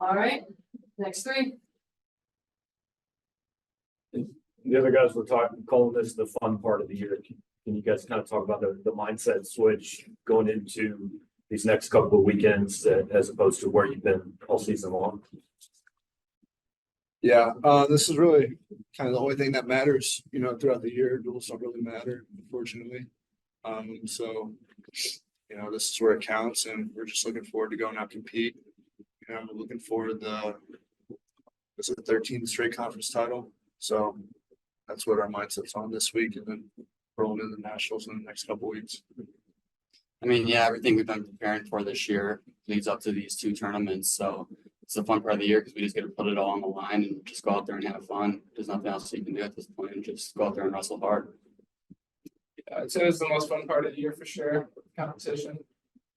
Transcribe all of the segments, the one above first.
All right, next three. The other guys were calling this the fun part of the year. Can you guys kind of talk about the mindset switch going into these next couple of weekends as opposed to where you've been all season long? Yeah, this is really kind of the only thing that matters, throughout the year. Duels don't really matter, unfortunately. So, this is where it counts, and we're just looking forward to going out and compete. We're looking forward to it's a 13th straight conference title. So that's what our mindset's on this week, and then rolling into the nationals in the next couple of weeks. I mean, yeah, everything we've been preparing for this year leads up to these two tournaments. So it's the fun part of the year because we just get to put it all on the line and just go out there and have fun. There's nothing else you can do at this point, and just go out there and wrestle hard. Yeah, I'd say it's the most fun part of the year for sure. Competition.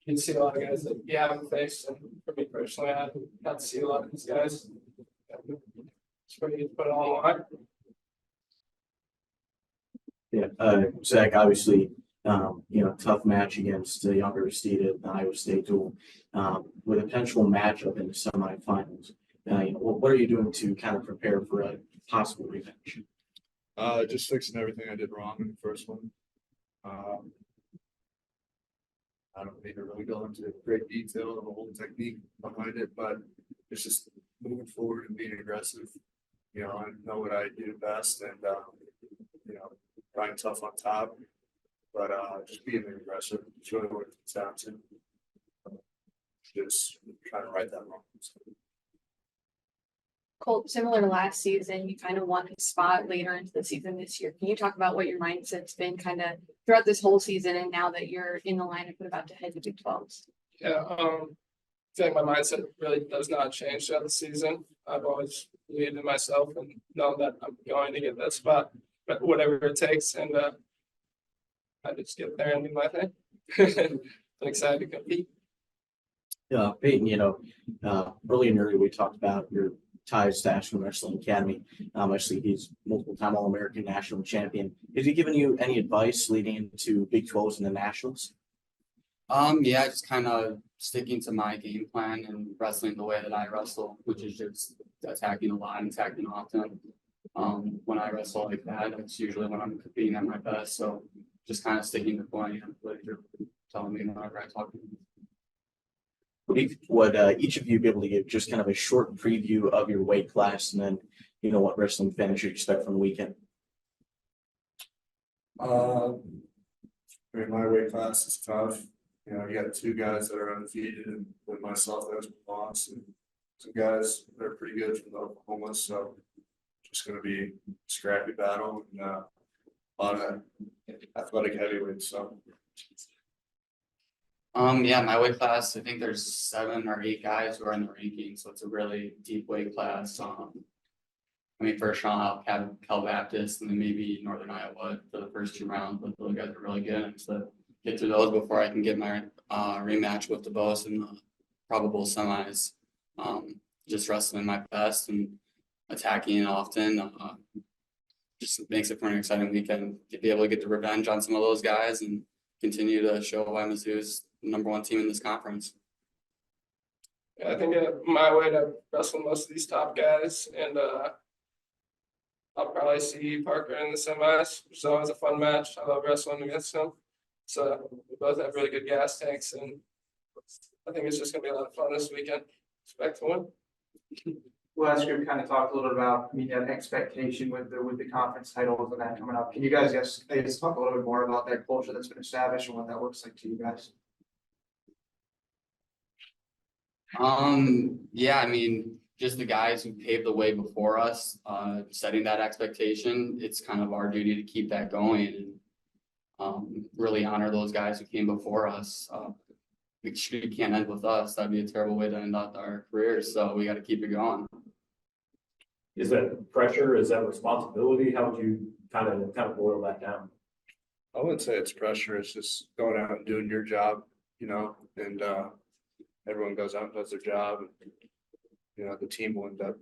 You can see a lot of guys that you haven't faced, and for me personally, I got to see a lot of these guys. It's pretty good to put it all on the line. Yeah, Zach, obviously, tough match against the younger seeded Iowa State duel, with a potential matchup in the semifinals. What are you doing to kind of prepare for a possible rematch? Just fixing everything I did wrong in the first one. I don't need to really go into great detail of the whole technique behind it, but it's just moving forward and being aggressive. I know what I do best, and trying tough on top, but just being aggressive. It's really what it comes down to. Just trying to right that wrong. Colt, similar to last season, you kind of won a spot later into the season this year. Can you talk about what your mindset's been kind of throughout this whole season and now that you're in the lineup and about to head to Big 12s? Yeah, I feel like my mindset really does not change throughout the season. I've always believed in myself and known that I'm going to get that spot, but whatever it takes, and I just get there and do my thing. I'm excited to compete. Peyton, early in your year, we talked about your ties to National Wrestling Academy. Actually, he's multiple-time All-American national champion. Has he given you any advice leading into Big 12s and the Nationals? Yeah, just kind of sticking to my game plan and wrestling the way that I wrestle, which is just attacking a lot and attacking often. When I wrestle like that, it's usually when I'm competing at my best. So just kind of sticking to what you're telling me whenever I talk to you. Would each of you be able to give just kind of a short preview of your weight class, and then what wrestling fans should expect from the weekend? My weight class is tough. You got two guys that are undefeated, and with myself as a loss, and some guys that are pretty good from Oklahoma. So just going to be a scrappy battle, and a lot of athletic heavyweights. So. Yeah, my weight class, I think there's 7 or 8 guys who are in the ranking, so it's a really deep weight class. First round I'll have Cal Baptist and then maybe Northern Iowa for the first 2 rounds, but those guys are really good. And so get through those before I can get my rematch with the boss in the probable semis. Just wrestling my best and attacking often. Just makes it for an exciting weekend to be able to get the revenge on some of those guys and continue to show why Mizzou's #1 team in this conference. Yeah, I think my way to wrestle most of these top guys, and I'll probably see Parker in the semis. It's always a fun match. I love wrestling against him. So we both have really good gas tanks, and I think it's just gonna be a lot of fun this weekend. Expect to win. Last year, we kind of talked a little bit about that expectation with the conference titles and that coming up. Can you guys just talk a little bit more about that culture that's been established and what that looks like to you guys? Yeah, just the guys who paved the way before us, setting that expectation. It's kind of our duty to keep that going and really honor those guys who came before us. It can't end with us. That'd be a terrible way to end out our careers. So we got to keep it going. Is that pressure? Is that responsibility? How would you kind of boil that down? I wouldn't say it's pressure. It's just going out and doing your job, and everyone goes out and does their job, and the team will end up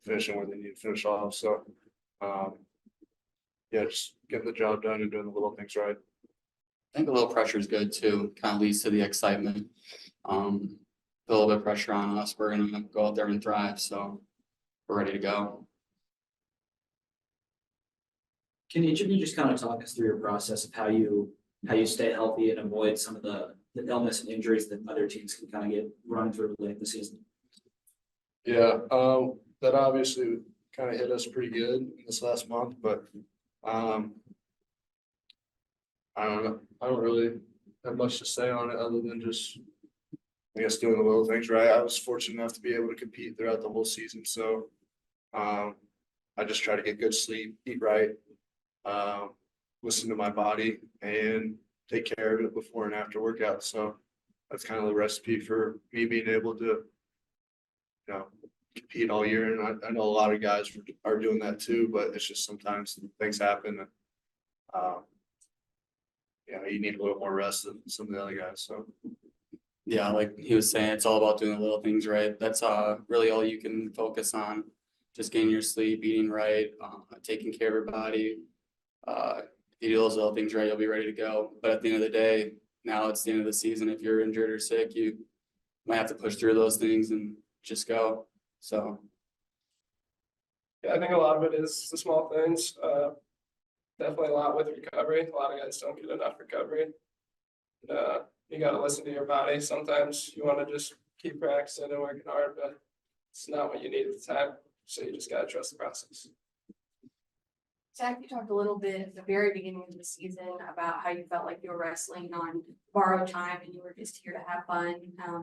finishing where they need to finish off. So, just getting the job done and doing the little things right. I think a little pressure is good too. Kind of leads to the excitement. put a little bit of pressure on us. We're gonna go out there and thrive, so we're ready to go. Can each of you just kind of talk us through your process of how you stay healthy and avoid some of the illness and injuries that other teams can kind of get run through late in the season? Yeah, that obviously kind of hit us pretty good this last month, but I don't know. I don't really have much to say on it other than just, I guess, doing the little things right. I was fortunate enough to be able to compete throughout the whole season, so I just try to get good sleep, eat right, listen to my body, and take care of it before and after workout. So that's kind of the recipe for me being able to, compete all year. And I know a lot of guys are doing that too, but it's just sometimes things happen. You need a little more rest than some of the other guys. So Yeah, like he was saying, it's all about doing the little things right. That's really all you can focus on. Just getting your sleep, eating right, taking care of your body. If you do those little things right, you'll be ready to go. But at the end of the day, now it's the end of the season. If you're injured or sick, you might have to push through those things and just go. So Yeah, I think a lot of it is the small things. Definitely a lot with recovery. A lot of guys don't get enough recovery. You gotta listen to your body. Sometimes you wanna just keep practicing and working hard, but it's not what you need at the time. So you just gotta trust the process. Zach, you talked a little bit at the very beginning of the season about how you felt like you were wrestling on borrowed time and you were just here to have fun.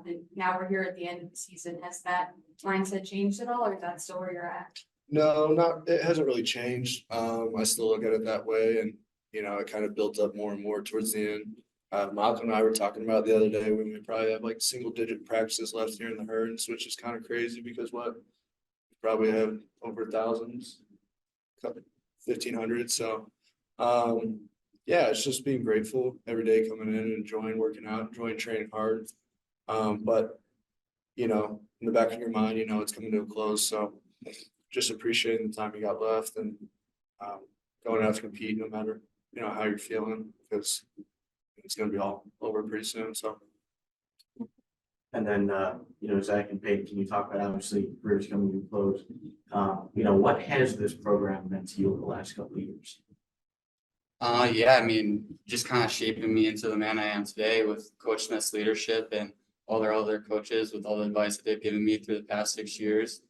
And now we're here at the end of the season. Has that mindset changed at all, or is that still where you're at? no, it hasn't really changed. I still look at it that way, and it kind of built up more and more towards the end. Mocco and I were talking about the other day when we probably have like single digit practices left here in the Herds, which is kind of crazy because we probably have over thousands, 1,500. So, yeah, it's just being grateful every day coming in and enjoying working out, enjoying training hard. But in the back of your mind, it's coming to a close. So just appreciating the time you got left and going out to compete no matter, how you're feeling, because it's going to be all over pretty soon. So. And then, Zach and Peyton, can you talk about, obviously, careers coming to a close? What has this program meant to you over the last couple of years? Yeah, I mean, just kind of shaping me into the man I am today with Coach Smith's leadership and all their other coaches with all the advice that they've given me through the past 6 years.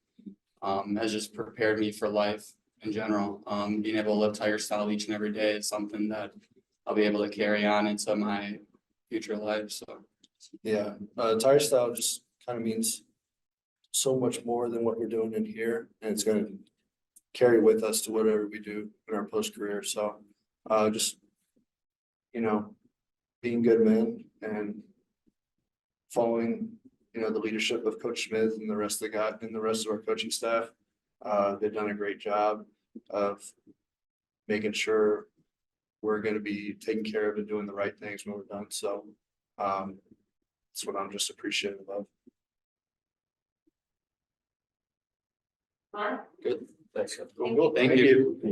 Has just prepared me for life in general. Being able to live Tiger style each and every day is something that I'll be able to carry on into my future life. So Yeah, tire style just kind of means so much more than what we're doing in here, and it's going to carry with us to whatever we do in our post career. So, just being good men and following the leadership of Coach Smith and the rest of our coaching staff. They've done a great job of making sure we're going to be taking care of and doing the right things when we're done. So, that's what I'm just appreciative of. Good. Thanks. Thank you. thank you.